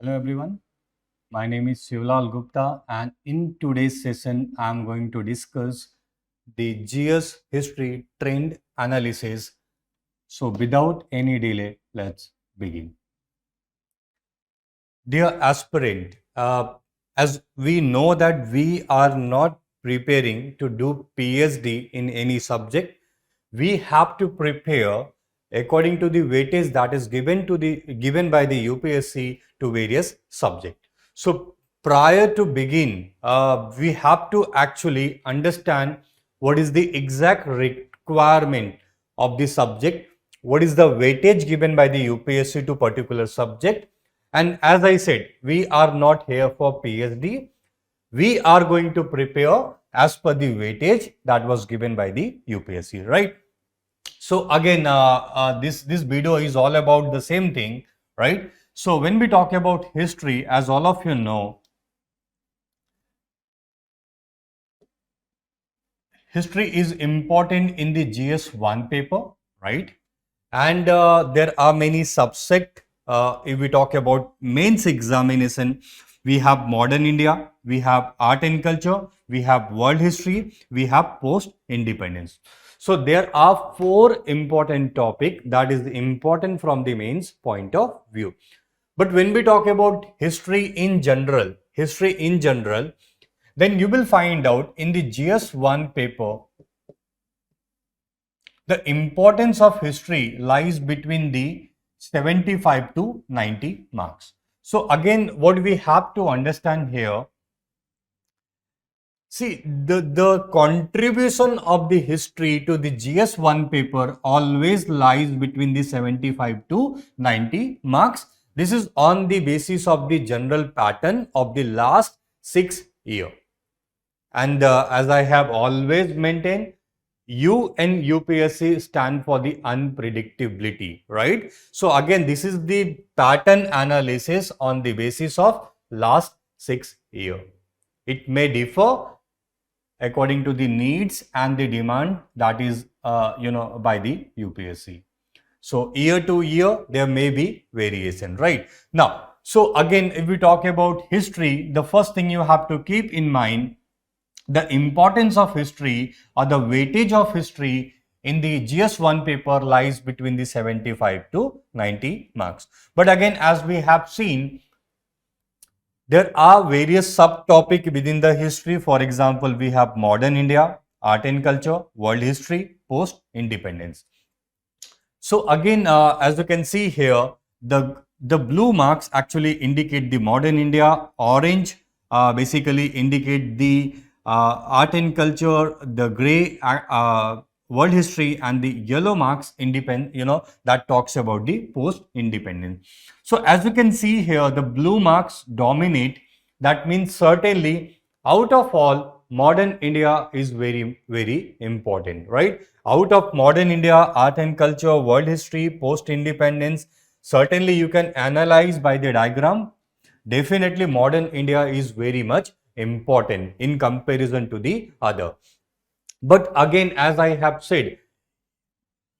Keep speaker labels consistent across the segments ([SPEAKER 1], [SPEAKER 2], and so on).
[SPEAKER 1] Hello everyone, my name is Shivlal Gupta and in today's session I am going to discuss the GS history trend analysis. So without any delay, let's begin. Dear aspirant, as we know that we are not preparing to do PhD in any subject, we have to prepare according to the weightage that is given by the UPSC to various subjects. So prior to begin, we have to actually understand what is the exact requirement of the subject, what is the weightage given by the UPSC to particular subject. And as I said, we are not here for PhD. We are going to prepare as per the weightage that was given by the UPSC, right? So again, this video is all about the same thing, right? So when we talk about history, as all of you know, history is important in the GS1 paper, right? And there are many subsect. If we talk about mains examination, we have modern India, we have art and culture, we have world history, we have post independence. So there are four important topics that is important from the mains point of view. But when we talk about history in general, then you will find out in the GS1 paper, the importance of history lies between the 75 to 90 marks. So again, what we have to understand here, see the contribution of the history to the GS1 paper always lies between the 75 to 90 marks. This is on the basis of the general pattern of the last 6 years. And as I have always maintained, U and UPSC stand for the unpredictability, right? So again, this is the pattern analysis on the basis of last 6 years. It may differ according to the needs and the demand that is, by the UPSC. So year to year, there may be variation, right? Now, so again, if we talk about history, the first thing you have to keep in mind, the importance of history or the weightage of history in the GS1 paper lies between the 75 to 90 marks. But again, as we have seen, there are various subtopics within the history. For example, we have modern India, art and culture, world history, post independence. So again, as you can see here, the blue marks actually indicate the modern India, orange basically indicate the art and culture, the gray world history, and the yellow marks that talks about the post independence. So as you can see here, the blue marks dominate. That means certainly out of all, modern India is very, very important, right? Out of modern India, art and culture, world history, post independence, certainly you can analyze by the diagram. Definitely modern India is very much important in comparison to the other. But again, as I have said,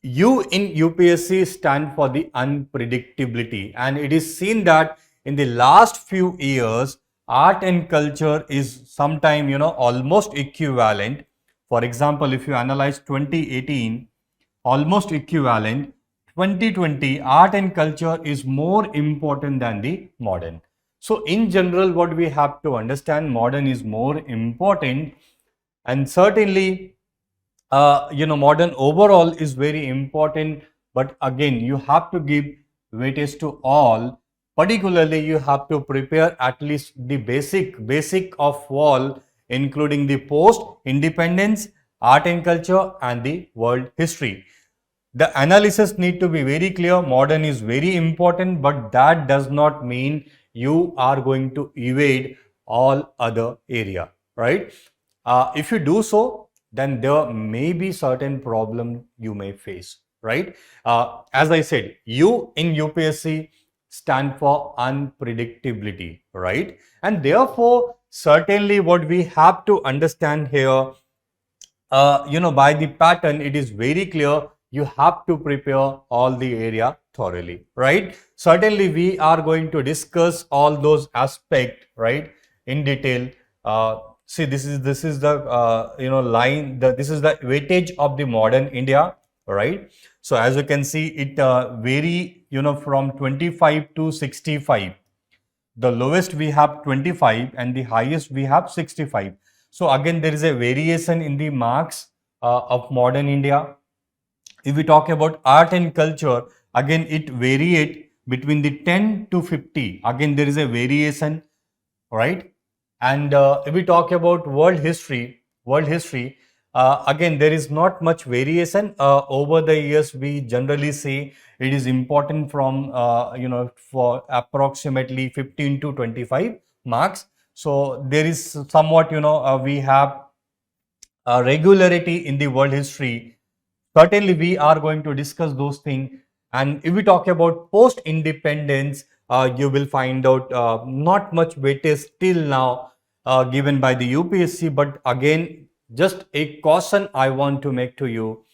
[SPEAKER 1] U in UPSC stand for the unpredictability, and it is seen that in the last few years, art and culture is sometime almost equivalent. For example, if you analyze 2018, almost equivalent. 2020, art and culture is more important than the modern. So in general, what we have to understand, modern is more important, and certainly modern overall is very important, but again, you have to give weightage to all. Particularly, you have to prepare at least the basic of all, including the post independence, art and culture, and the world history. The analysis need to be very clear. Modern is very important, but that does not mean you are going to evade all other area, right? If you do so, then there may be certain problem you may face, right? As I said, U in UPSC stand for unpredictability, right? And therefore, certainly what we have to understand here, by the pattern, it is very clear you have to prepare all the area thoroughly, right? Certainly, we are going to discuss all those aspects, right, in detail. See, this is the line. This is the weightage of the modern India, right? So as you can see, it vary from 25 to 65. The lowest we have 25 and the highest we have 65. So again, there is a variation in the marks of modern India. If we talk about art and culture, again it varied between the 10 to 50. Again, there is a variation, right? And if we talk about world history, again there is not much variation. Over the years, we generally say it is important from for approximately 15 to 25 marks. So there is somewhat we have regularity in the world history. Certainly, we are going to discuss those things. And if we talk about post-independence, you will find out not much weightage till now given by the UPSC. But again, just a caution I want to make to you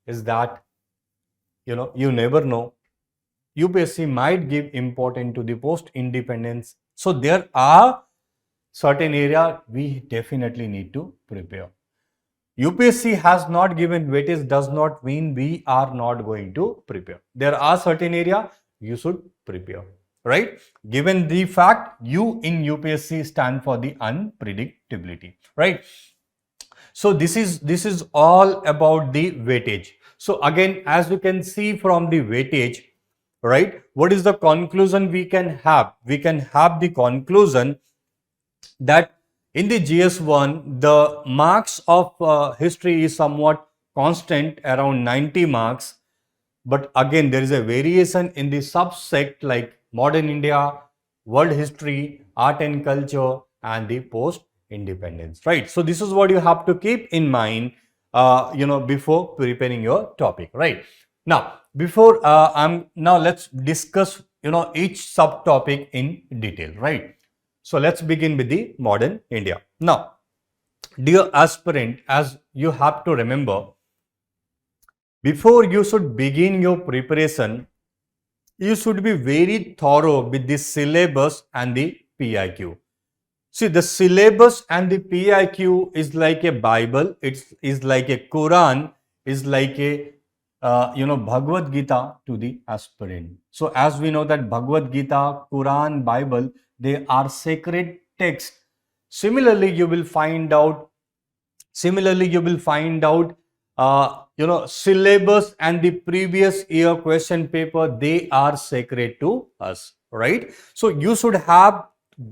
[SPEAKER 1] is that you never know. UPSC might give importance to the post-independence. So there are certain area we definitely need to prepare. UPSC has not given weightage does not mean we are not going to prepare. There are certain area you should prepare, right? Given the fact you in UPSC stand for the unpredictability, right? So this is all about the weightage. So again, as you can see from the weightage, right? What is the conclusion we can have? We can have the conclusion that in the GS1, the marks of history is somewhat constant around 90 marks. But again, there is a variation in the subsect like modern India, world history, art and culture, and the post independence, right? So this is what you have to keep in mind, before preparing your topic, right? Now, before now let's discuss, each subtopic in detail, right? So let's begin with the modern India. Now, dear aspirant, as you have to remember, before you should begin your preparation, you should be very thorough with the syllabus and the PIQ. See, the syllabus and the PIQ is like a Bible, it is like a Quran, is like a Bhagavad Gita to the aspirant. So as we know that Bhagavad Gita, Quran, Bible, they are sacred texts. Similarly, you will find out syllabus and the previous year question paper, they are sacred to us, right? So you should have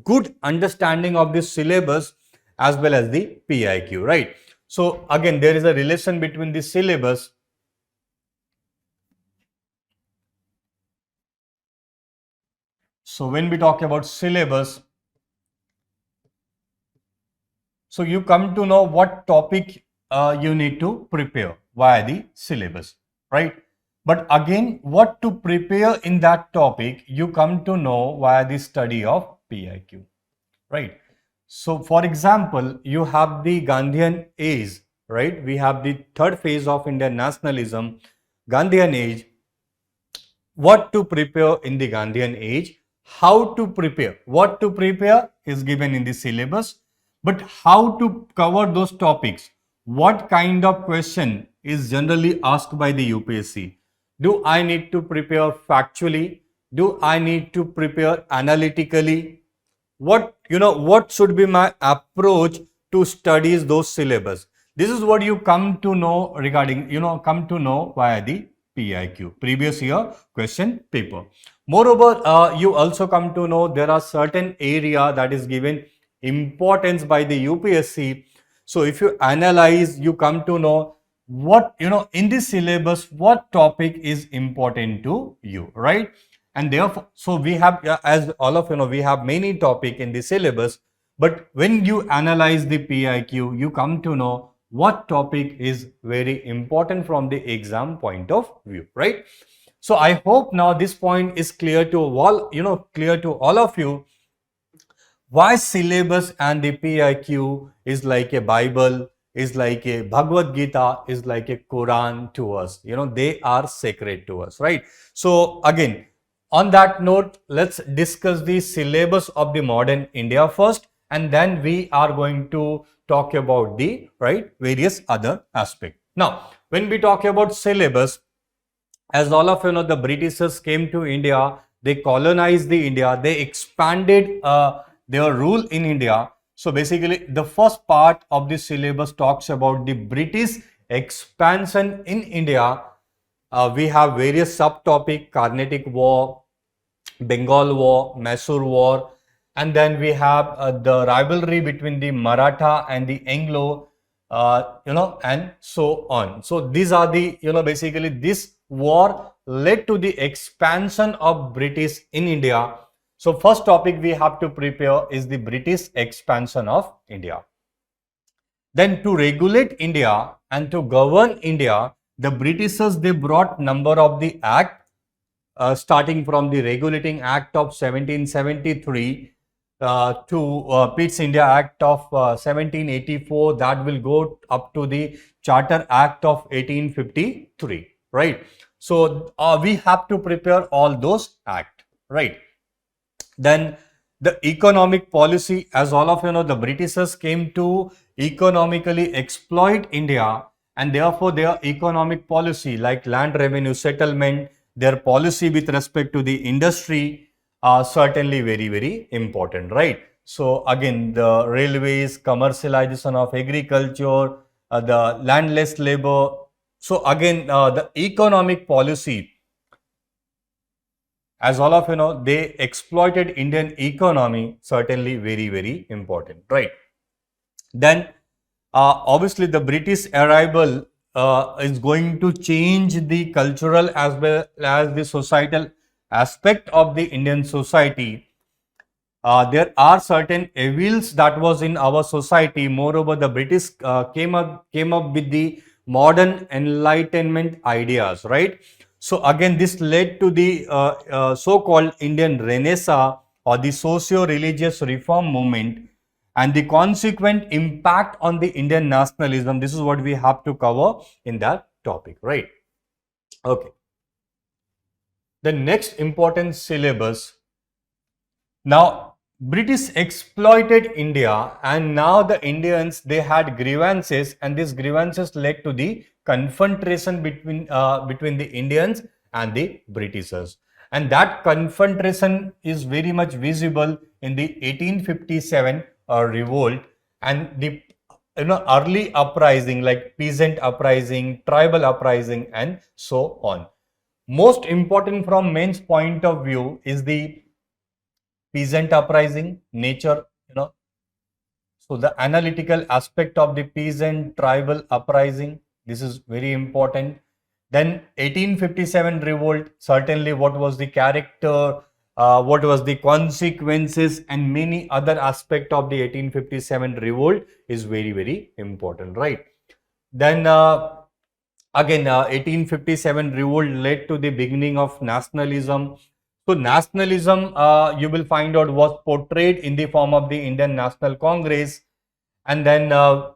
[SPEAKER 1] good understanding of the syllabus as well as the PIQ, right? So again, there is a relation between the syllabus. So when we talk about syllabus, so you come to know what topic you need to prepare via the syllabus, right? But again, what to prepare in that topic, you come to know via the study of PIQ, right? So for example, you have the Gandhian age, right? We have the third phase of Indian nationalism, Gandhian age. What to prepare in the Gandhian age, how to prepare, what to prepare is given in the syllabus, but how to cover those topics, what kind of question is generally asked by the UPSC. Do I need to prepare factually? Do I need to prepare analytically? What should be my approach to studies those syllabus? This is what you come to know regarding, come to know via the PIQ, previous year question paper. Moreover, you also come to know there are certain area that is given importance by the UPSC. So if you analyze, you come to know what, in this syllabus, what topic is important to you, right? And therefore, so we have, as all of we have many topic in the syllabus, but when you analyze the PIQ, you come to know what topic is very important from the exam point of view, right? So I hope now this point is clear to all, clear to all of you, why syllabus and the PIQ is like a Bible, is like a Bhagavad Gita, is like a Quran to us. You know, they are sacred to us, right? So again, on that note, let's discuss the syllabus of the modern India first, and then we are going to talk about the various other aspects. Now, when we talk about syllabus, as all of you know, the Britishers came to India, they colonized the India, they expanded their rule in India. So basically, the first part of the syllabus talks about the British expansion in India. We have various subtopic: Carnatic War, Bengal War, Mysore War, and then we have the rivalry between the Maratha and the Anglo, and so on. So these are the, basically this war led to the expansion of British in India. So first topic we have to prepare is the British expansion of India. Then to regulate India and to govern India, the Britishers, they brought number of the act, starting from the Regulating Act of 1773 to Pitt's India Act of 1784, that will go up to the Charter Act of 1853, right? So we have to prepare all those acts, right? Then the economic policy, as all of you know, the Britishers came to economically exploit India, and therefore their economic policy like land revenue settlement, their policy with respect to the industry are certainly very, very important, right? So again, the railways, commercialization of agriculture, the landless labor. So again, the economic policy, as all of you know, they exploited Indian economy, certainly very, very important, right? Then obviously the British arrival is going to change the cultural as well as the societal aspect of the Indian society. There are certain evils that was in our society. Moreover, the British came up with the modern enlightenment ideas, right? So again, this led to the so-called Indian Renaissance or the socio-religious reform movement, and the consequent impact on the Indian nationalism. This is what we have to cover in that topic, right? Okay. The next important syllabus. Now, British exploited India, and now the Indians, they had grievances, and these grievances led to the confrontation between the Indians and the Britishers. And that confrontation is very much visible in the 1857 revolt and the early uprising like peasant uprising, tribal uprising, and so on. Most important from men's point of view is the peasant uprising nature, so the analytical aspect of the peasant tribal uprising, this is very important. Then 1857 revolt, certainly what was the character, what was the consequences, and many other aspect of the 1857 revolt is very, very important, right? Then again 1857 revolt led to the beginning of nationalism. So nationalism, you will find out, was portrayed in the form of the Indian National Congress, and then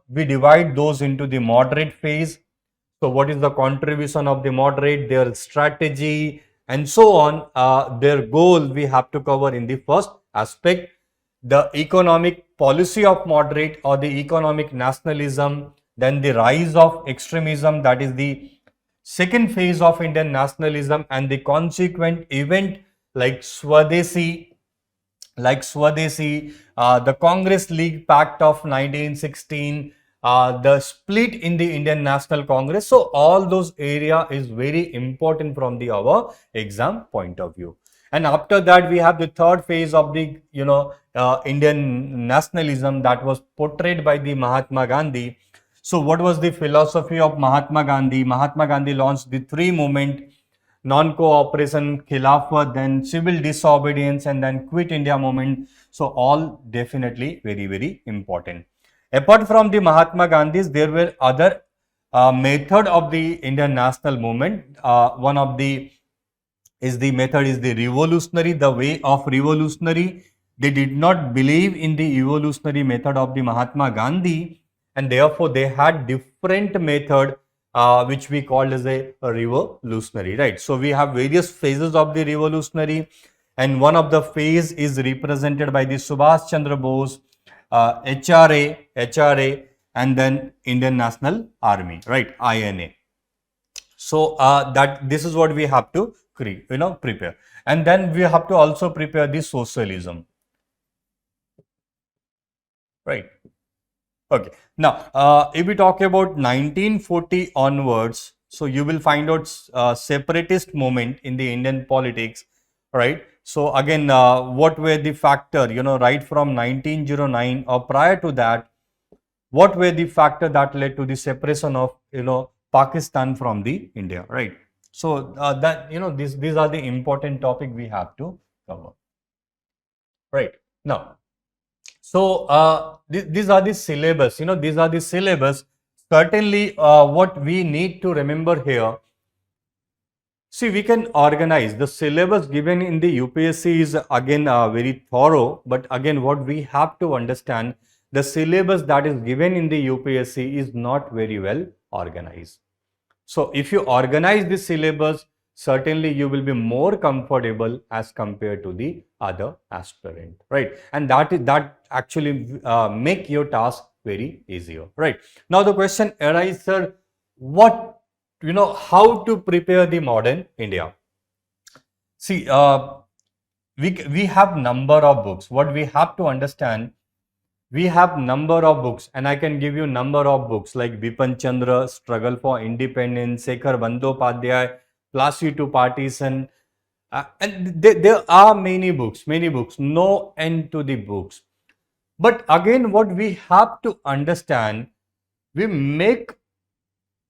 [SPEAKER 1] we divide those into the moderate phase. So what is the contribution of the moderate, their strategy, and so on, their goal we have to cover in the first aspect. The economic policy of moderate or the economic nationalism, then the rise of extremism, that is the second phase of Indian nationalism, and the consequent event like Swadeshi, the Congress League Pact of 1916, the split in the Indian National Congress. So all those area is very important from the our exam point of view. And after that, we have the third phase of the Indian nationalism that was portrayed by the Mahatma Gandhi. So what was the philosophy of Mahatma Gandhi? Mahatma Gandhi launched the three movement: non-cooperation, Khilafat, then civil disobedience, and then Quit India movement. So all definitely very, very important. Apart from the Mahatma Gandhis, there were other method of the Indian national movement. One of the method is the revolutionary, the way of revolutionary. They did not believe in the evolutionary method of the Mahatma Gandhi, and therefore they had different method which we called as a revolutionary, right? So we have various phases of the revolutionary, and one of the phase is represented by the Subhash Chandra Bose, HRA, and then Indian National Army, right? INA. So that this is what we have to prepare, and then we have to also prepare the socialism, right? Okay. Now, if we talk about 1940 onwards, so you will find out separatist movement in the Indian politics, right? So again, what were the factor, right from 1909 or prior to that, what were the factor that led to the separation of, Pakistan from the India, right? So that, these are the important topic we have to cover, right? Now, so these are the syllabus, these are the syllabus. Certainly, what we need to remember here, see, we can organize the syllabus given in the UPSC is again very thorough, but again, what we have to understand, the syllabus that is given in the UPSC is not very well organized. So if you organize the syllabus, certainly you will be more comfortable as compared to the other aspirant, right? And that actually make your task very easier, right? Now the question arises, sir, what, how to prepare the modern India? See, we have number of books. What we have to understand, we have number of books, and I can give you number of books like Bipan Chandra, Struggle for Independence, Shekhar Bandyopadhyay, Plassey to Partition, and there are many books, no end to the books. But again, what we have to understand, we make,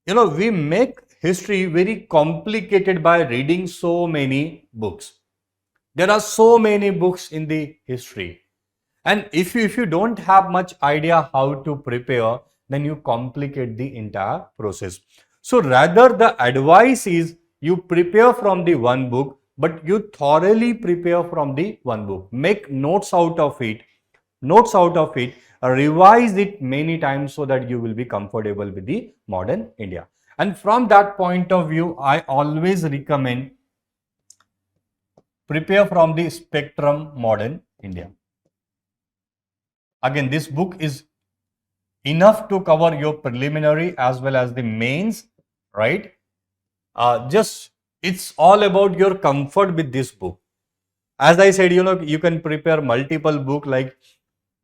[SPEAKER 1] we make history very complicated by reading so many books. There are so many books in the history. And if you don't have much idea how to prepare, then you complicate the entire process. So rather the advice is you prepare from the one book, but you thoroughly prepare from the one book. Make notes out of it, revise it many times so that you will be comfortable with the modern India. And from that point of view, I always recommend prepare from the Spectrum Modern India. Again, this book is enough to cover your preliminary as well as the mains, right? Just it's all about your comfort with this book. As I said, you can prepare multiple book like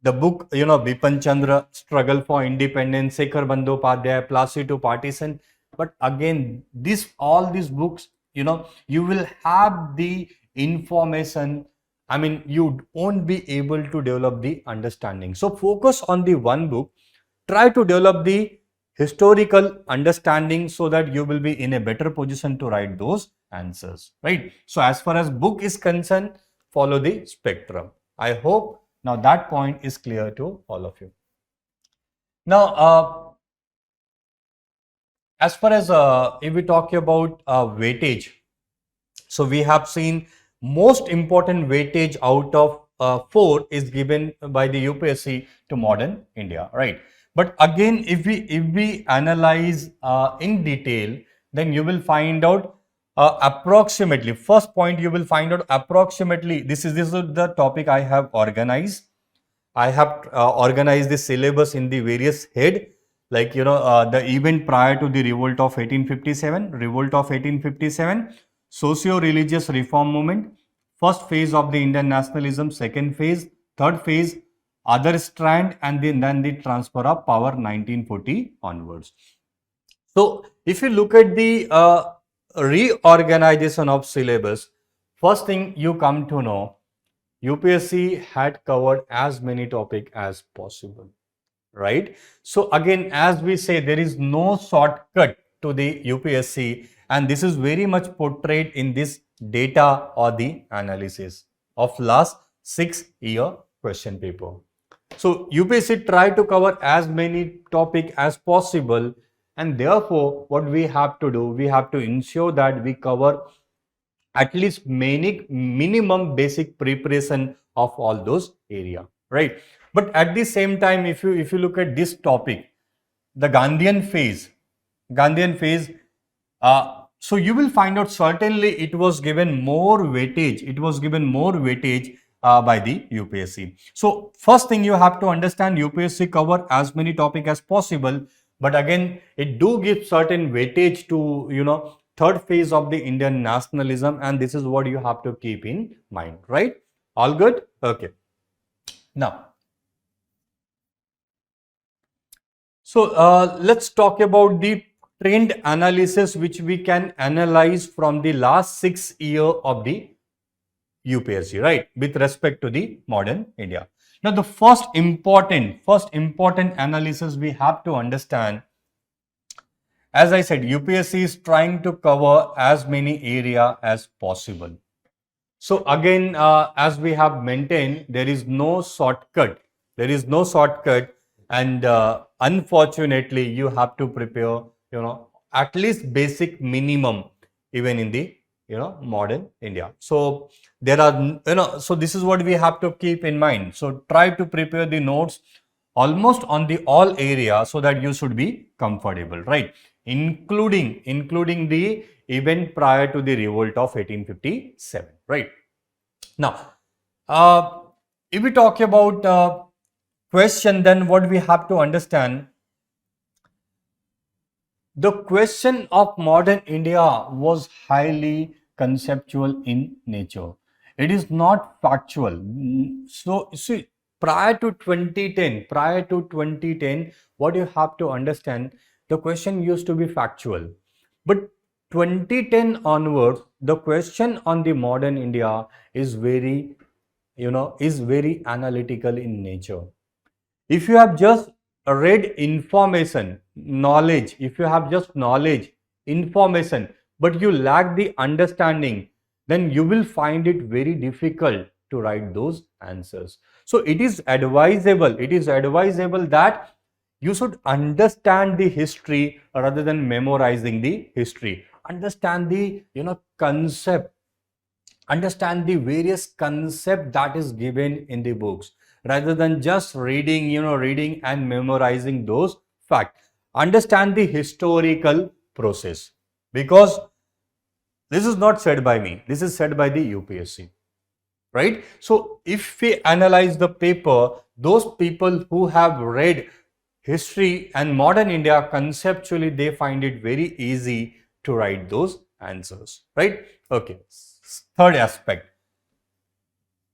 [SPEAKER 1] the book, Bipan Chandra, Struggle for Independence, Shekhar Bandyopadhyay, Plassey to Partition. But again, all these books, you will have the information. I mean, you won't be able to develop the understanding. So focus on the one book. Try to develop the historical understanding so that you will be in a better position to write those answers, right? So as far as book is concerned, follow the spectrum. I hope now that point is clear to all of you. Now, as far as if we talk about weightage, so we have seen most important weightage out of 4 is given by the UPSC to modern India, right? But again, if we analyze in detail, then you will find out approximately, first point you will find out approximately, this is the topic I have organized. I have organized the syllabus in the various head, like, the event prior to the revolt of 1857, socio-religious reform movement, first phase of the Indian nationalism, second phase, third phase, other strand, and then the transfer of power 1940 onwards. So if you look at the reorganization of syllabus, first thing you come to know, UPSC had covered as many topics as possible, right? So again, as we say, there is no shortcut to the UPSC, and this is very much portrayed in this data or the analysis of last 6-year question paper. So UPSC tried to cover as many topics as possible, and therefore what we have to do, we have to ensure that we cover at least minimum basic preparation of all those area, right? But at the same time, if you look at this topic, the Gandhian phase, so you will find out certainly it was given more weightage. It was given more weightage by the UPSC. So first thing you have to understand, UPSC cover as many topic as possible, but again it do give certain weightage to third phase of the Indian nationalism, and this is what you have to keep in mind, right? All good? Okay. Now, so let's talk about the trend analysis which we can analyze from the last 6 years of the UPSC, right, with respect to the modern India. Now, the first important analysis we have to understand, as I said, UPSC is trying to cover as many area as possible. So again, as we have maintained, there is no shortcut. There is no shortcut, and unfortunately, you have to prepare, at least basic minimum, even in the modern India. So there are, so this is what we have to keep in mind. So try to prepare the notes almost on the all area so that you should be comfortable, right? Including the event prior to the revolt of 1857, right? Now, if we talk about question, then what we have to understand, the question of modern India was highly conceptual in nature. It is not factual. So, see, prior to 2010, what you have to understand, the question used to be factual. But 2010 onwards, the question on the modern India is very, is very analytical in nature. If you have just read information, knowledge, if you have just knowledge, information, but you lack the understanding, then you will find it very difficult to write those answers. So it is advisable that you should understand the history rather than memorizing the history. Understand the concept, understand the various concept that is given in the books rather than just reading and memorizing those facts. Understand the historical process, because this is not said by me, this is said by the UPSC, right? So if we analyze the paper, those people who have read history and modern India conceptually, they find it very easy to write those answers, right? Okay. Third aspect,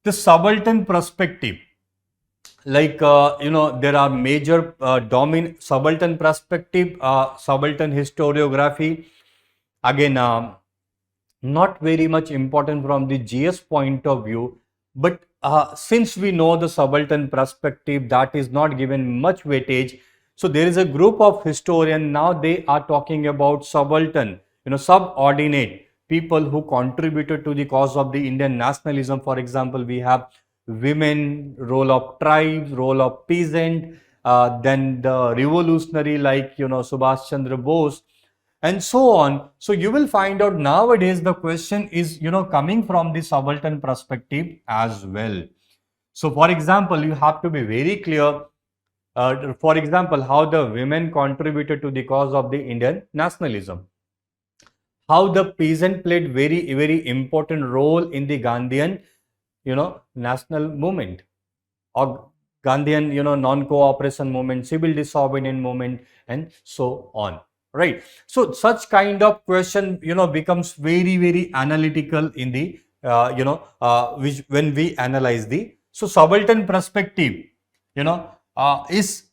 [SPEAKER 1] the subaltern perspective. Like there are major subaltern perspective, subaltern historiography. Again, not very much important from the GS point of view, but since we know the subaltern perspective, that is not given much weightage. So there is a group of historians now, they are talking about subaltern, subordinate people who contributed to the cause of the Indian nationalism. For example, we have women, role of tribes, role of peasant, then the revolutionary like Subhash Chandra Bose, and so on. So you will find out nowadays the question is coming from the subaltern perspective as well. So for example, you have to be very clear, for example, how the women contributed to the cause of the Indian nationalism, how the peasant played very important role in the Gandhian national movement, or Gandhian non-cooperation movement, civil disobedience movement, and so on, right? So such kind of question becomes very analytical in the which when we analyze the, so subaltern perspective is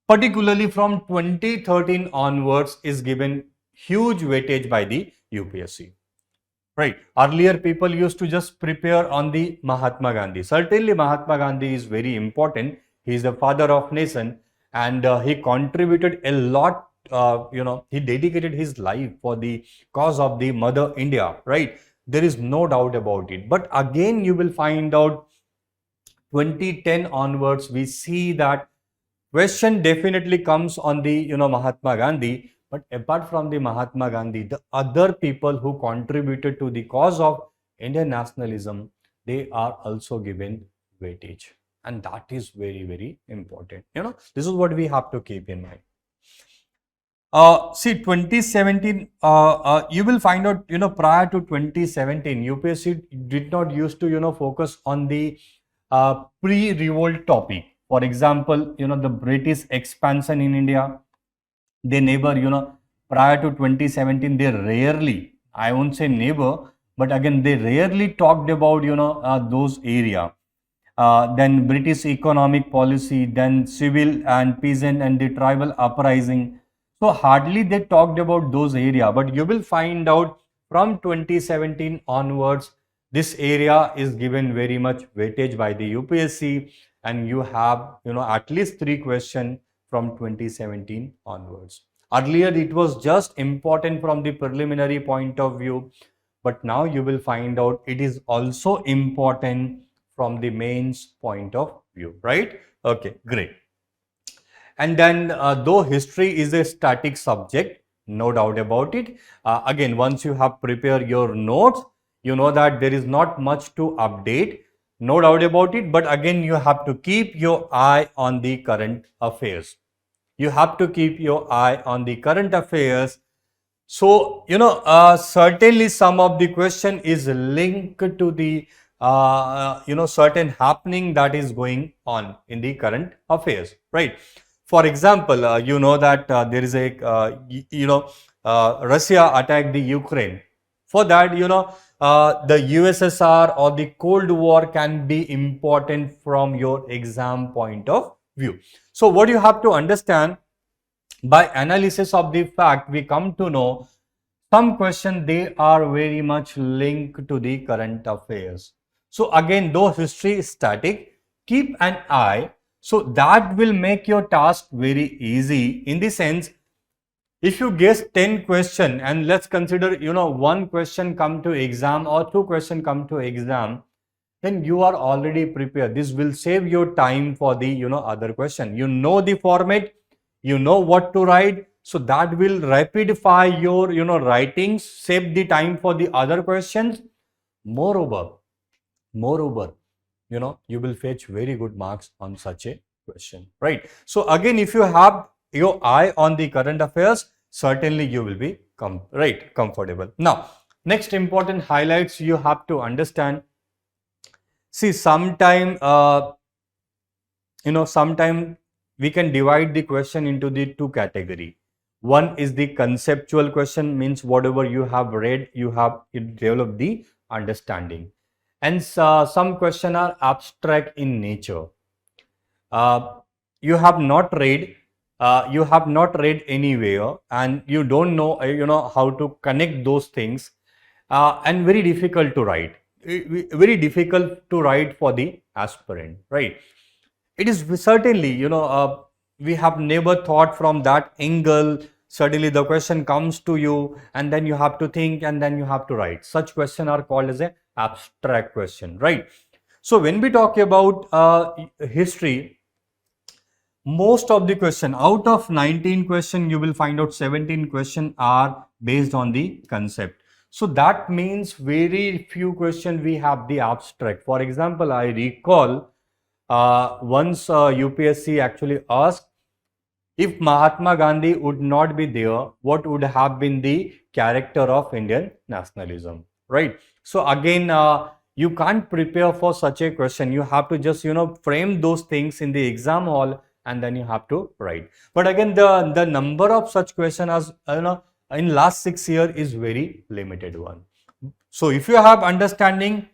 [SPEAKER 1] particularly from 2013 onwards is given huge weightage by the UPSC. Right. Earlier, people used to just prepare on the Mahatma Gandhi. Certainly, Mahatma Gandhi is very important. He is the father of nation, and he contributed a lot. He dedicated his life for the cause of the Mother India. Right. There is no doubt about it. But again, you will find out 2010 onwards, we see that question definitely comes on the Mahatma Gandhi, but apart from the Mahatma Gandhi, the other people who contributed to the cause of Indian nationalism, they are also given weightage, and that is very important. This is what we have to keep in mind. See, 2017, you will find out, prior to 2017, UPSC did not used to, focus on the pre-revolt topic. For example, the British expansion in India, they never, prior to 2017, they rarely, I won't say never, but again, they rarely talked about, those area. Then British economic policy, then civil and peasant and the tribal uprising. So hardly they talked about those area, but you will find out from 2017 onwards, this area is given very much weightage by the UPSC, and you have, at least 3 questions from 2017 onwards. Earlier, it was just important from the preliminary point of view, but now you will find out it is also important from the mains point of view, right? Okay, great. And then, though history is a static subject, no doubt about it. Again, once you have prepared your notes, you know that there is not much to update, no doubt about it. But again, you have to keep your eye on the current affairs. You have to keep your eye on the current affairs. So, certainly some of the question is linked to the, certain happening that is going on in the current affairs, right? For example, you know that there is a, Russia attacked the Ukraine. For that, the USSR or the Cold War can be important from your exam point of view. So, what you have to understand, by analysis of the fact, we come to know some question they are very much linked to the current affairs. So again, though history is static, keep an eye. So that will make your task very easy, in the sense, if you guess 10 question and let's consider, 1 question come to exam or 2 question come to exam, then you are already prepared. This will save your time for the, other question. You know the format, you know what to write. So that will rapidify your, writings, save the time for the other questions. Moreover, you will fetch very good marks on such a question, right? So again, if you have your eye on the current affairs, certainly you will be comfortable. Now, next important highlights you have to understand. See, sometime we can divide the question into the 2 category. One is the conceptual question, means whatever you have read, you have developed the understanding. And some question are abstract in nature. You have not read, anywhere, and you don't know, how to connect those things, and very difficult to write. Very difficult to write for the aspirant, right? It is certainly, we have never thought from that angle. Certainly the question comes to you and then you have to think and then you have to write. Such question are called as a abstract question, right? So when we talk about history, most of the question, out of 19 question, you will find out 17 question are based on the concept. So that means very few question we have the abstract. For example, I recall once UPSC actually asked, if Mahatma Gandhi would not be there, what would have been the character of Indian nationalism, right? So again, you can't prepare for such a question. You have to just, frame those things in the exam hall and then you have to write. But again, the number of such questions as, in last 6 years is very limited one. So if you have understanding,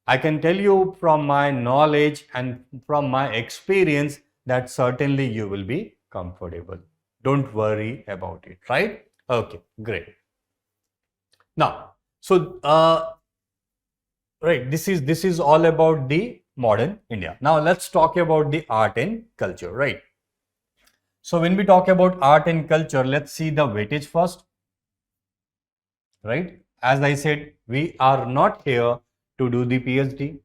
[SPEAKER 1] I can tell you from my knowledge and from my experience that certainly you will be comfortable. Don't worry about it, right? Okay, great. Now, so right, this is all about the modern India. Now let's talk about the art and culture, right? So when we talk about art and culture, let's see the weightage first, right? As I said, we are not here to do the PhD,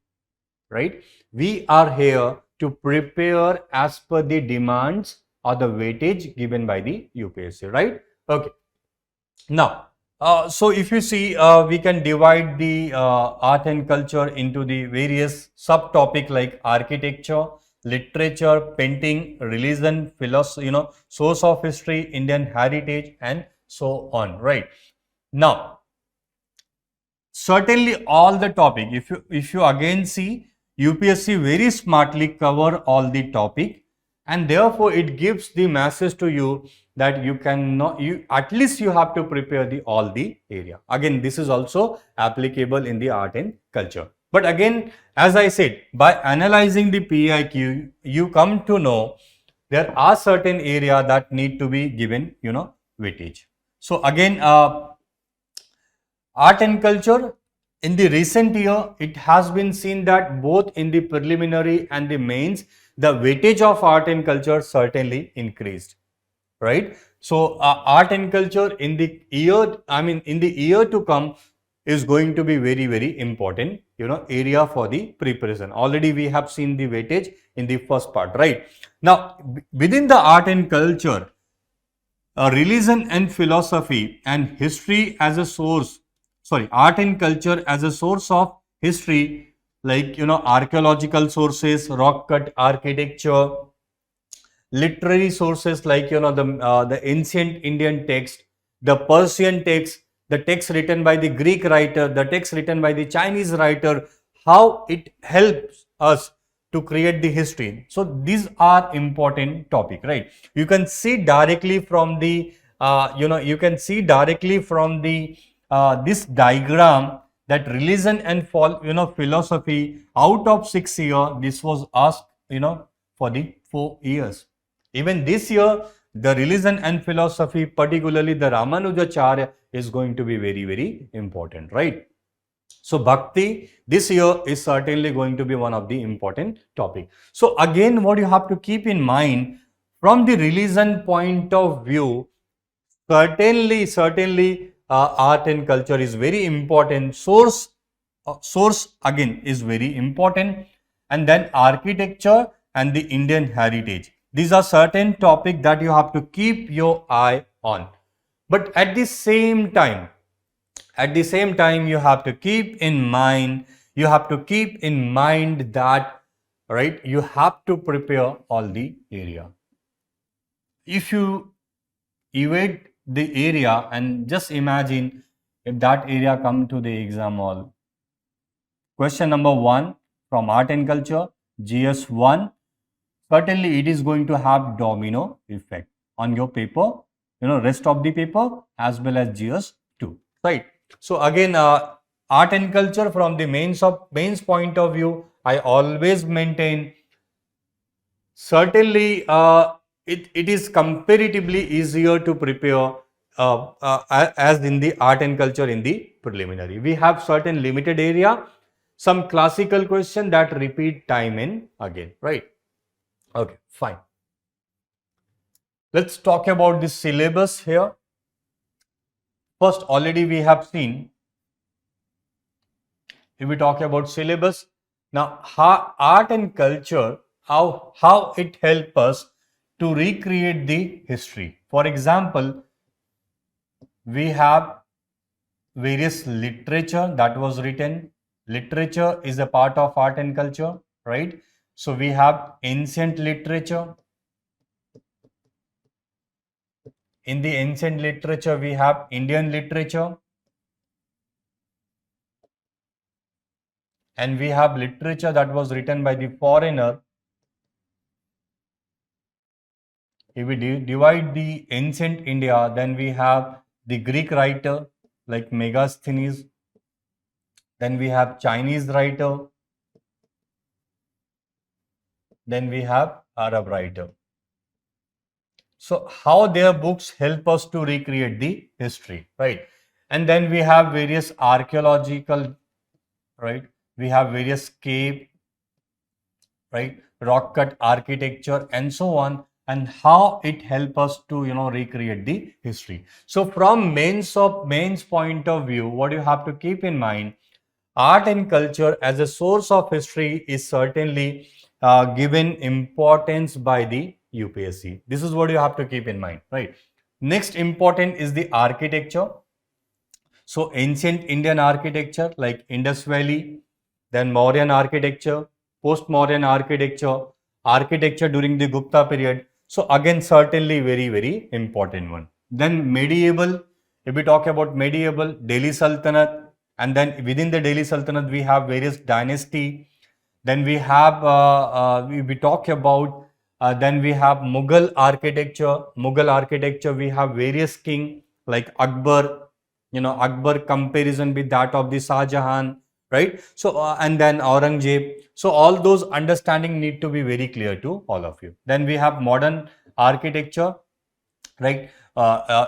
[SPEAKER 1] right? We are here to prepare as per the demands or the weightage given by the UPSC, right? Okay. Now, so if you see, we can divide the art and culture into the various subtopic like architecture, literature, painting, religion, philosophy, source of history, Indian heritage, and so on, right? Now, certainly all the topic, if you again see, UPSC very smartly cover all the topic, and therefore it gives the message to you that you cannot, you at least you have to prepare the all the area. Again, this is also applicable in the art and culture. But again, as I said, by analyzing the PIQ, you come to know there are certain area that need to be given, weightage. So again, art and culture, in the recent year, it has been seen that both in the preliminary and the mains, the weightage of art and culture certainly increased, right? So, art and culture in the year, in the year to come is going to be very, very important, area for the preparation. Already we have seen the weightage in the first part, right? Now, within the art and culture, religion and philosophy and history as a source, art and culture as a source of history, like, archaeological sources, rock cut architecture, literary sources like, the ancient Indian text, the Persian text, the text written by the Greek writer, the text written by the Chinese writer, how it helps us to create the history. So these are important topic, right? You can see directly from the this diagram that religion and philosophy, out of 6 years, this was asked, for the 4 years. Even this year, the religion and philosophy, particularly the Ramanujacharya, is going to be very, very important, right? So, Bhakti this year is certainly going to be one of the important topic. So, again, what you have to keep in mind, from the religion point of view, certainly, art and culture is very important. Source again is very important, and then architecture and the Indian heritage. These are certain topics that you have to keep your eye on. But at the same time, you have to keep in mind, that, right, you have to prepare all the area. If you evade the area and just imagine if that area come to the exam hall. Question number 1 from art and culture, GS1, certainly it is going to have domino effect on your paper, rest of the paper as well as GS2, right? So again, art and culture from the mains point of view, I always maintain, certainly it is comparatively easier to prepare as in the art and culture in the preliminary. We have certain limited area, some classical question that repeat time and again, right? Okay, fine. Let's talk about the syllabus here. First, already we have seen, if we talk about syllabus, now how art and culture, how it helps us to recreate the history. For example, we have various literature that was written. Literature is a part of art and culture, right? So we have ancient literature. In the ancient literature, we have Indian literature, and we have literature that was written by the foreigner. If we divide the ancient India, then we have the Greek writer like Megasthenes, then we have Chinese writer, then we have Arab writer. So how their books help us to recreate the history, right? And then we have various archaeological, right? We have various cave, right? Rock cut architecture and so on, and how it help us to, recreate the history. So from mains point of view, what you have to keep in mind, art and culture as a source of history is certainly given importance by the UPSC. This is what you have to keep in mind, right? Next important is the architecture. So ancient Indian architecture like Indus Valley, then Mauryan architecture, post-Mauryan architecture, architecture during the Gupta period. So again, certainly very, very important one. Then medieval, if we talk about medieval, Delhi Sultanate, and then within the Delhi Sultanate, we have various dynasty. Then we have, we talk about, then we have Mughal architecture. Mughal architecture, we have various king like Akbar, Akbar comparison with that of the Shah Jahan, right? So, and then Aurangzeb. So, all those understanding need to be very clear to all of you. Then we have modern architecture, right?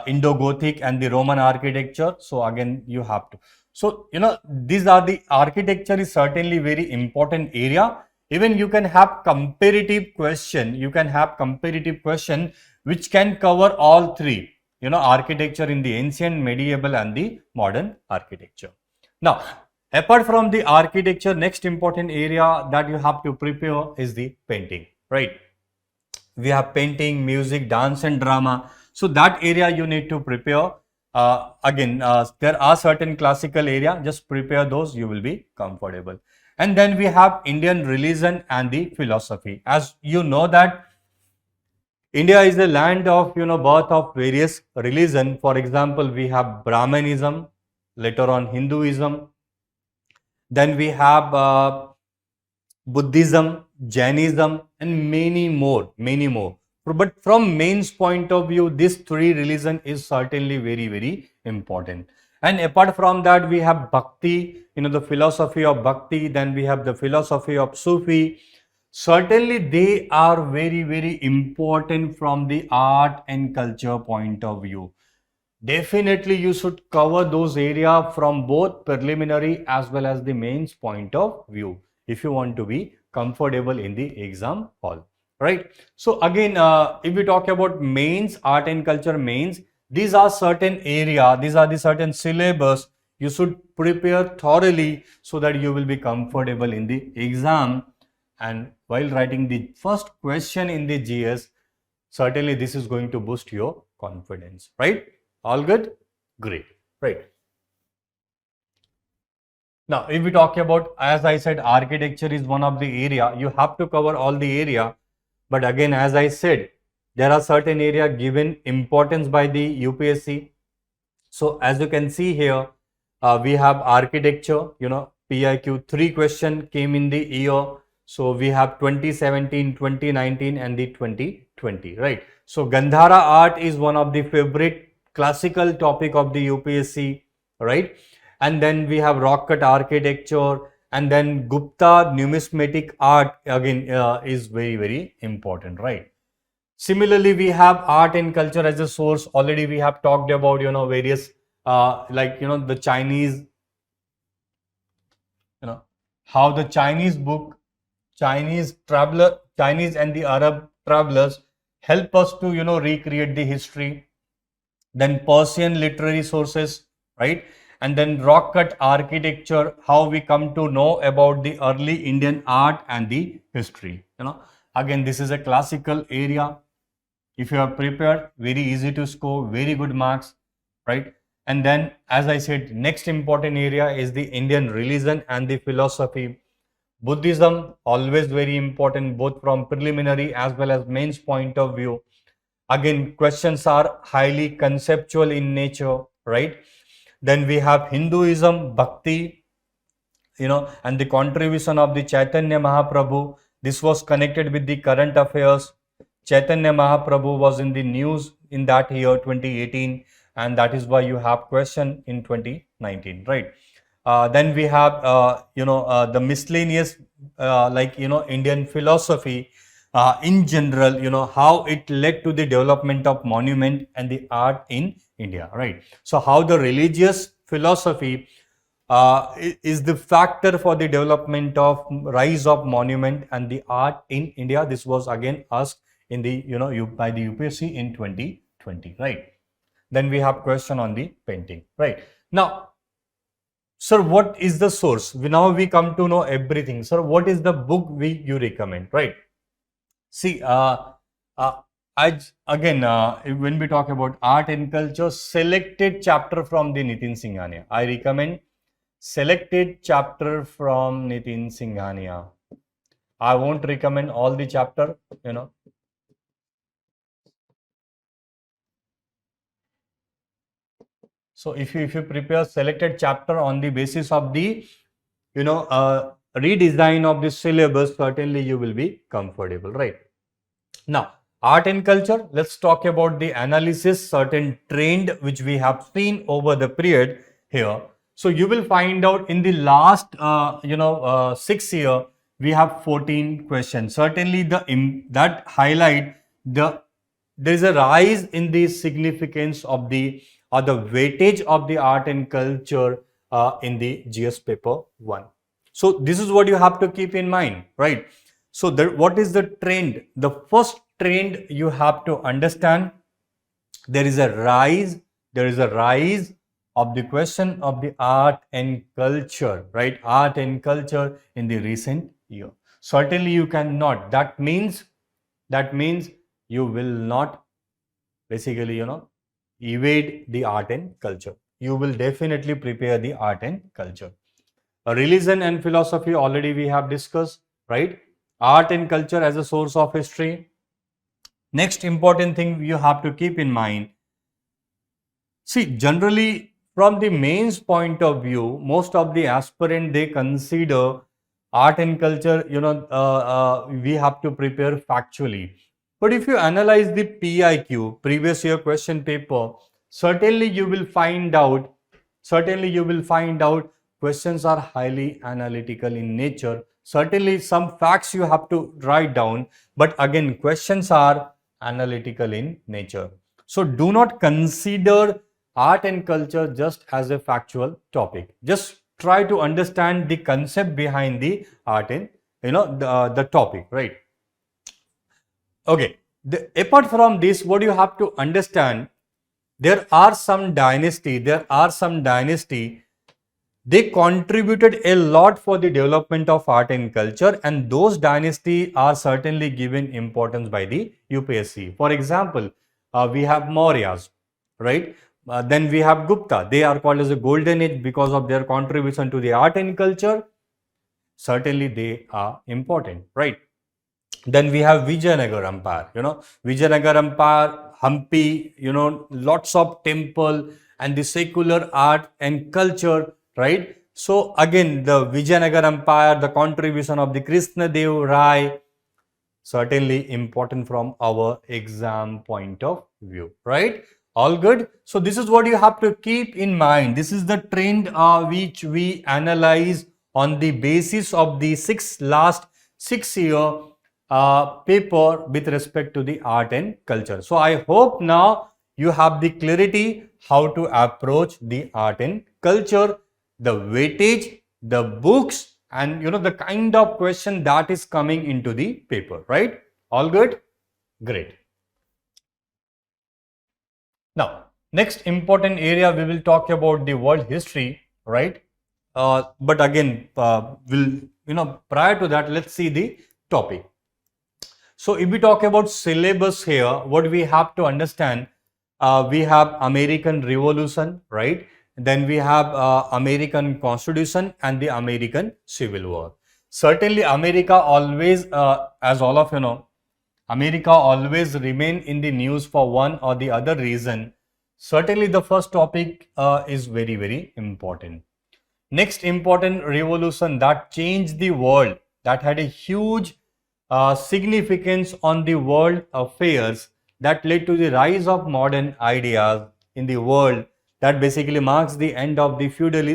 [SPEAKER 1] Indo-Gothic and the Roman architecture. So, again, you have to. So, these are the architecture is certainly very important area. Even you can have comparative question. You can have comparative question which can cover all three. Architecture in the ancient, medieval, and the modern architecture. Now, apart from the architecture, next important area that you have to prepare is the painting, right? We have painting, music, dance, and drama. So that area you need to prepare. There are certain classical area, just prepare those, you will be comfortable. And then we have Indian religion and the philosophy. As you know that India is a land of, birth of various religion. For example, we have Brahmanism, later on Hinduism. Then we have Buddhism, Jainism, and many more, many more. But from mains point of view, this three religion is certainly very, very important. And apart from that, we have Bhakti, the philosophy of Bhakti. Then we have the philosophy of Sufi. Certainly, they are very, very important from the art and culture point of view. Definitely, you should cover those areas from both preliminary as well as the mains point of view if you want to be comfortable in the exam hall, right? So again, if we talk about mains, art and culture mains, these are certain area, these are the certain syllabus you should prepare thoroughly so that you will be comfortable in the exam. And while writing the first question in the GS, certainly this is going to boost your confidence, right? All good? Great, right? Now, if we talk about, as I said, architecture is one of the area, you have to cover all the area. But again, as I said, there are certain area given importance by the UPSC. So, as you can see here, we have architecture, PIQ 3 question came in the year. So, we have 2017, 2019 and the 2020, right? So, Gandhara art is one of the favorite classical topic of the UPSC, right? And then we have rock cut architecture, and then Gupta numismatic art again is very, very important, right? Similarly, we have art and culture as a source. Already we have talked about, various the Chinese, how the Chinese book, Chinese traveler, Chinese and the Arab travelers help us to, recreate the history. Then Persian literary sources, right? And then rock cut architecture, how we come to know about the early Indian art and the history. Again, this is a classical area. If you are prepared, very easy to score very good marks, right? And then, as I said, next important area is the Indian religion and the philosophy. Buddhism, always very important, both from preliminary as well as mains point of view. Again, questions are highly conceptual in nature, right? Then we have Hinduism, Bhakti, and the contribution of the Chaitanya Mahaprabhu. This was connected with the current affairs. Chaitanya Mahaprabhu was in the news in that year 2018, and that is why you have question in 2019, right? Then we have the miscellaneous Indian philosophy in general, how it led to the development of monument and the art in India, right? So how the religious philosophy is the factor for the development of rise of monument and the art in India. This was again asked in the by the UPSC in 2020, right? Then we have question on the painting, right? Now, sir, what is the source? Now we come to know everything. Sir, what is the book you recommend, right? See, when we talk about art and culture, selected chapter from the Nitin Singhania. I recommend selected chapter from Nitin Singhania. I won't recommend all the chapter, So if you prepare selected chapter on the basis of the redesign of the syllabus, certainly you will be comfortable, right? Now, art and culture, let's talk about the analysis, certain trend which we have seen over the period here. So you will find out in the last 6 year we have 14 questions. Certainly that highlight there is a rise in the significance of the or the weightage of the art and culture in the GS paper 1. So this is what you have to keep in mind, right? So what is the trend? The first trend you have to understand, there is a rise of the question of the art and culture, right? Art and culture in the recent year. Certainly you cannot. That means you will not basically, evade the art and culture. You will definitely prepare the art and culture. Religion and philosophy already we have discussed, right? Art and culture as a source of history. Next important thing you have to keep in mind. See, generally from the mains point of view, most of the aspirant they consider art and culture, we have to prepare factually. But if you analyze the PIQ, previous year question paper, certainly you will find out questions are highly analytical in nature. Certainly some facts you have to write down, but again questions are analytical in nature. So do not consider art and culture just as a factual topic. Just try to understand the concept behind the art and the topic, right? Okay. Apart from this, what you have to understand, there are some dynasty. They contributed a lot for the development of art and culture, and those dynasty are certainly given importance by the UPSC. For example, we have Mauryas, right? Then we have Gupta. They are called as a golden age because of their contribution to the art and culture. Certainly they are important, right? Then we have Vijayanagar Empire, Vijayanagar Empire, Hampi, lots of temple and the secular art and culture, right? So again, the Vijayanagar Empire, the contribution of the Krishna Dev Rai, certainly important from our exam point of view, right? All good. So this is what you have to keep in mind. This is the trend which we analyze on the basis of the last 6 year paper with respect to the art and culture. So I hope now you have the clarity how to approach the art and culture, the weightage, the books, and the kind of question that is coming into the paper, right? All good? Great. Now, next important area we will talk about the world history, right? But again, prior to that, let's see the topic. So if we talk about syllabus here, what we have to understand, we have American Revolution, right? Then we have American Constitution and the American Civil War. Certainly America always, as all of you know, America always remain in the news for one or the other reason. Certainly the first topic is very, very important. Next important revolution that changed the world, that had a huge significance on the world affairs, that led to the rise of modern ideas in the world, that basically marks the end of the feudal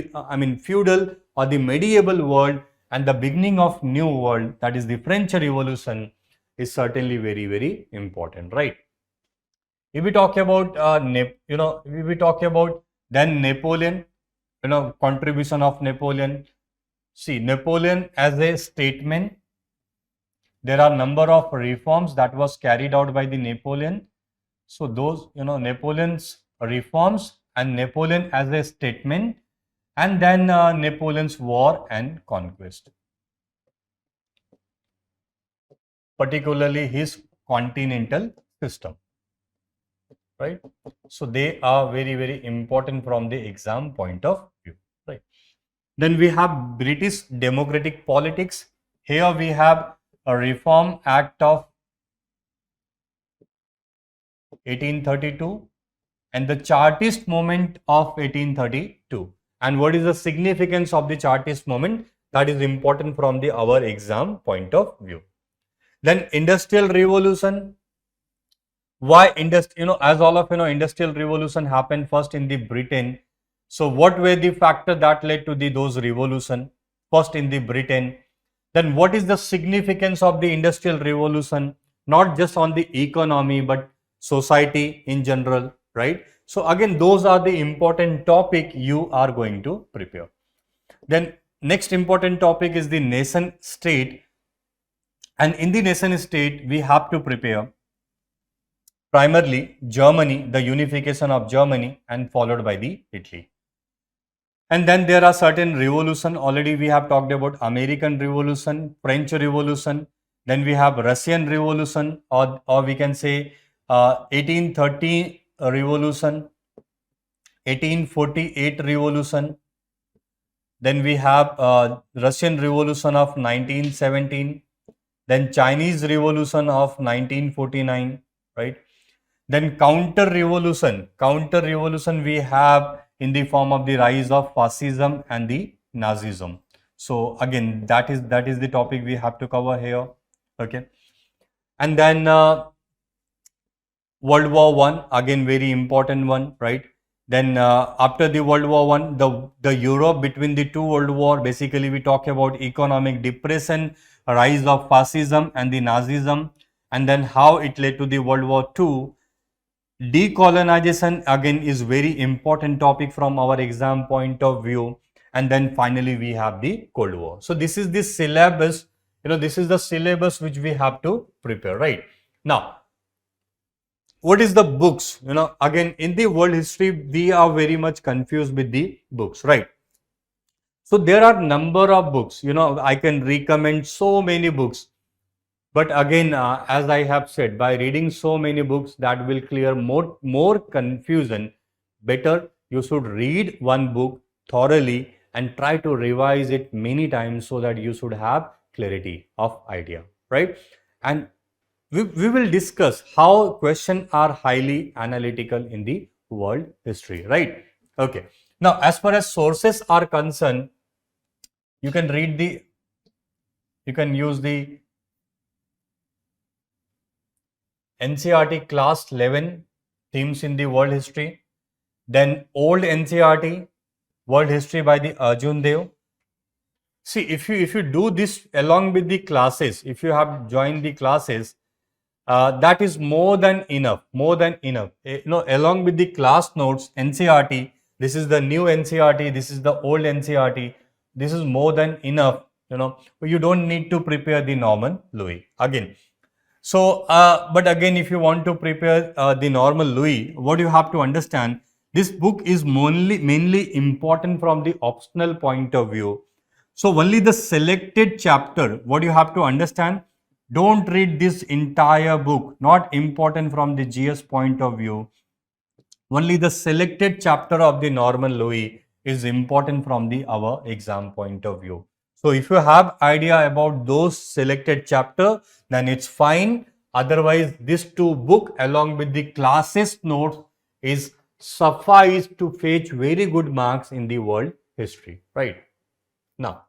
[SPEAKER 1] or the medieval world and the beginning of new world, that is the French Revolution, is certainly very, very important, right? If we talk about then Napoleon, contribution of Napoleon. See, Napoleon as a statesman, there are number of reforms that was carried out by the Napoleon. So those, Napoleon's reforms and Napoleon as a statesman, and then Napoleon's war and conquest, particularly his continental system, right? So they are very, very important from the exam point of view, right? Then we have British democratic politics. Here we have a Reform Act of 1832 and the Chartist movement of 1832. And what is the significance of the Chartist movement? That is important from the our exam point of view. Then Industrial Revolution. Why as all of Industrial Revolution happened first in the Britain. So what were the factor that led to those revolution? First in the Britain. Then what is the significance of the Industrial Revolution? Not just on the economy but society in general, right? So again, those are the important topic you are going to prepare. Then next important topic is the nation state, and in the nation state we have to prepare primarily Germany, the unification of Germany, and followed by the Italy. And then there are certain revolution. Already we have talked about American Revolution, French Revolution. Then we have Russian Revolution, or we can say 1830 Revolution, 1848 Revolution. Then we have Russian Revolution of 1917. Then Chinese Revolution of 1949, right? Then counter revolution we have in the form of the rise of fascism and the Nazism. So again, that is the topic we have to cover here. Okay, and then World War One, again very important one, right? Then after the World War One, the Europe between the two World War, basically we talk about economic depression, rise of fascism and the Nazism, and then how it led to the World War Two. Decolonization again is very important topic from our exam point of view, and then finally we have the Cold War. So this is the syllabus, this is the syllabus which we have to prepare, right? Now, what is the books? Again, in the world history we are very much confused with the books, right? So there are number of books, I can recommend so many books. But again, as I have said, by reading so many books, that will clear more confusion. Better you should read one book thoroughly and try to revise it many times so that you should have clarity of idea, right? And we will discuss how questions are highly analytical in the world history, right? Okay. Now, as far as sources are concerned, you can use the NCERT class 11 themes in the world history, then old NCERT world history by the Arjun Dev. See, if you do this along with the classes, if you have joined the classes, that is more than enough. Along with the class notes, NCERT, this is the new NCERT, this is the old NCERT, this is more than enough. You don't need to prepare the Norman Louis again. So, but again, if you want to prepare the normal Louis, what you have to understand, this book is mainly important from the optional point of view. So, only the selected chapter, what you have to understand, don't read this entire book, not important from the GS point of view. Only the selected chapter of the Norman Louis is important from the our exam point of view. So if you have idea about those selected chapter, then it's fine. Otherwise, this two book along with the classes notes is suffice to fetch very good marks in the world history, right? Now,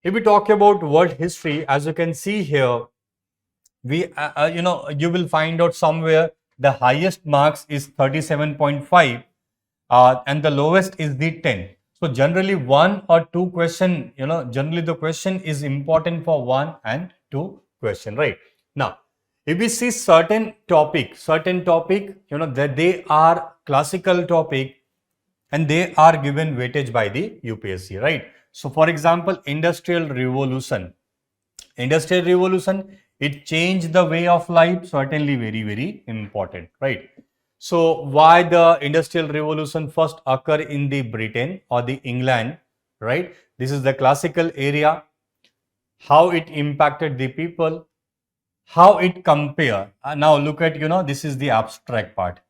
[SPEAKER 1] if we talk about world history, as you can see here, we you will find out somewhere the highest marks is 37.5 and the lowest is the 10. So generally one or two question, generally the question is important for one and two question, right? Now, if we see certain topic, that they are classical topic and they are given weightage by the UPSC, right? So for example, Industrial Revolution, it changed the way of life, certainly very important, right? So why the Industrial Revolution first occur in the Britain or the England, right? This is the classical area, how it impacted the people, how it compare. Now look at, this is the abstract part.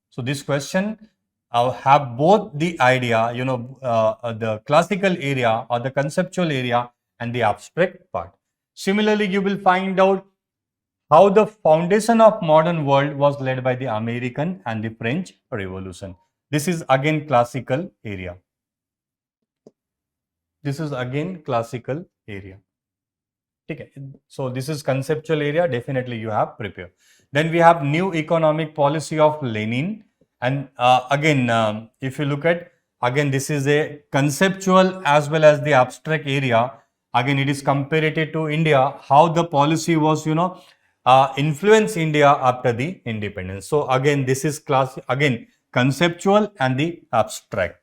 [SPEAKER 1] So this question have both the idea, the classical area or the conceptual area and the abstract part. Similarly, you will find out how the foundation of modern world was led by the American and the French Revolution. This is again classical area. This is again classical area. Okay. So this is conceptual area. Definitely you have prepared. Then we have new economic policy of Lenin. And again, if you look at, again, this is a conceptual as well as the abstract area. Again, it is comparative to India, how the policy was, influence India after the independence. So again, this is again, conceptual and the abstract.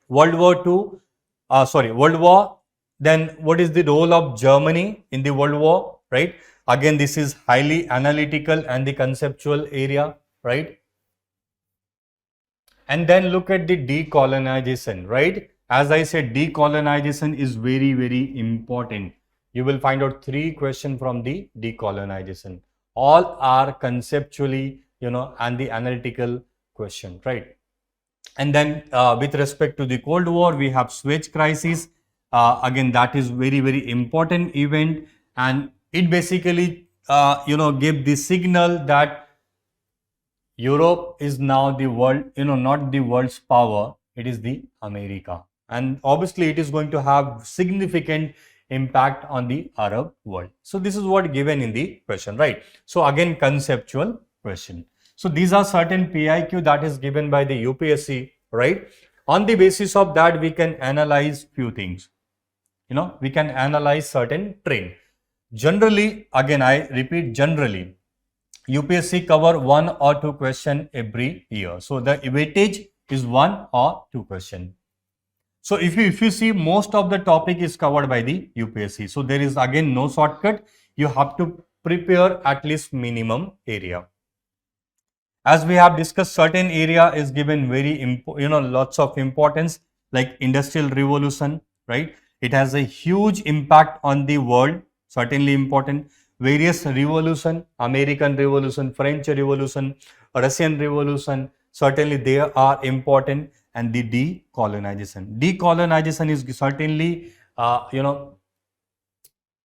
[SPEAKER 1] World War. Then what is the role of Germany in the World War, right? Again, this is highly analytical and the conceptual area, right? And then look at the decolonization, right? As I said, decolonization is very, very important. You will find out 3 questions from the decolonization. All are conceptually, and the analytical question, right? And then with respect to the Cold War, we have Suez crisis. Again, that is very, very important event, and it basically, gave the signal that Europe is now the world, not the world's power, it is the America. And obviously, it is going to have significant impact on the Arab world. So this is what given in the question, right? So again, conceptual question. So these are certain PIQ that is given by the UPSC, right? On the basis of that, we can analyze few things. We can analyze certain trend. Generally, again, I repeat, generally, UPSC cover 1 or 2 question every year. So the weightage is 1 or 2 question. So if you see, most of the topic is covered by the UPSC. So there is again no shortcut. You have to prepare at least minimum area. As we have discussed, certain area is given very lots of importance, like Industrial Revolution, right? It has a huge impact on the world, certainly important. Various revolution, American Revolution, French Revolution, Russian Revolution, certainly they are important. And the decolonization. Decolonization is certainly,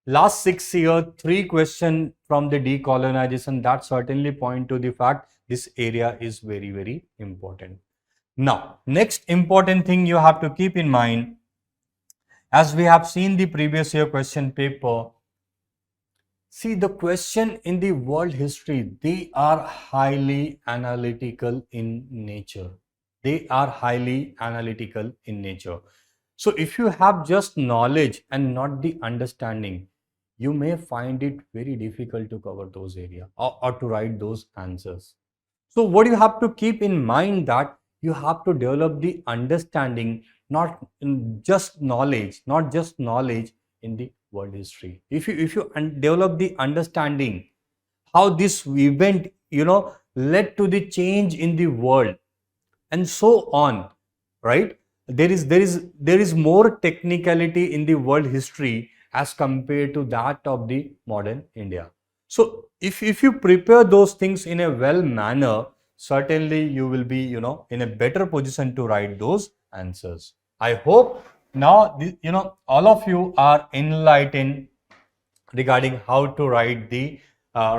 [SPEAKER 1] last 6 years, 3 questions from the decolonization, that certainly point to the fact this area is very, very important. Now, next important thing you have to keep in mind, as we have seen the previous year question paper, see the question in the world history, they are highly analytical in nature. They are highly analytical in nature. So if you have just knowledge and not the understanding, you may find it very difficult to cover those areas or to write those answers. So what you have to keep in mind, that you have to develop the understanding, not just knowledge in the world history. If you develop the understanding how this event led to the change in the world and so on, right? There is more technicality in the world history as compared to that of the modern India. So if you prepare those things in a well manner, certainly you will be in a better position to write those answers. I hope now all of you are enlightened regarding how to write the how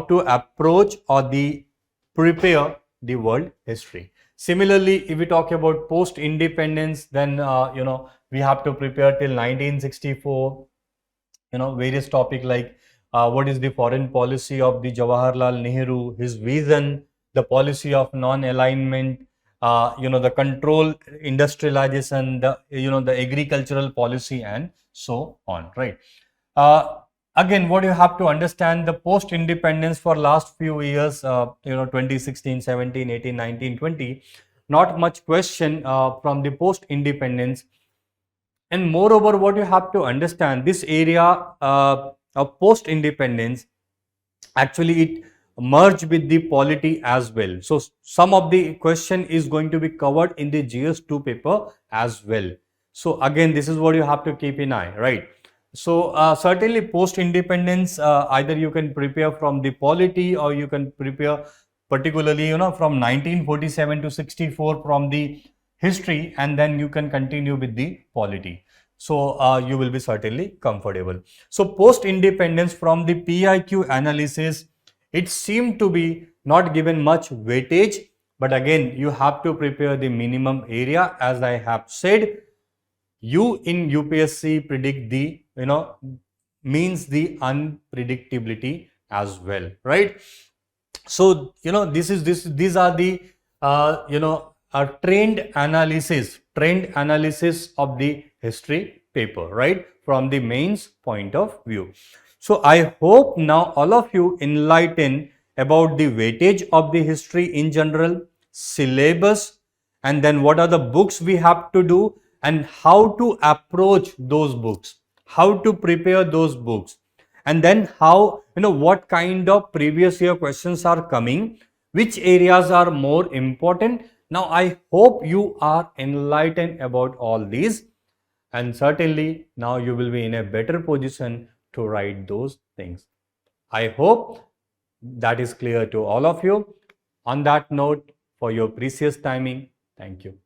[SPEAKER 1] to approach or the prepare the world history. Similarly, if we talk about post independence, then we have to prepare till 1964, various topic like what is the foreign policy of the Jawaharlal Nehru, his vision, the policy of non-alignment, the control industrialization, the agricultural policy, and so on, right? Again, what you have to understand, the post independence for last few years, 2016, 17, 18, 19, 20, not much question from the post independence. And moreover, what you have to understand, this area of post independence, actually it merge with the polity as well. So some of the question is going to be covered in the GS2 paper as well. So again, this is what you have to keep in eye, right? So certainly post independence, either you can prepare from the polity, or you can prepare particularly from 1947 to 64 from the history, and then you can continue with the polity. So you will be certainly comfortable. So post independence, from the PIQ analysis, it seemed to be not given much weightage, but again you have to prepare the minimum area. As I have said, you in UPSC predict the, means the unpredictability as well, right? So these are the trend analysis of the history paper, right, from the mains point of view. So I hope now all of you enlighten about the weightage of the history in general, syllabus, and then what are the books we have to do, and how to approach those books, how to prepare those books, and then how, what kind of previous year questions are coming, which areas are more important. Now I hope you are enlightened about all these, and certainly now you will be in a better position to write those things. I hope that is clear to all of you. On that note, for your precious timing, thank you.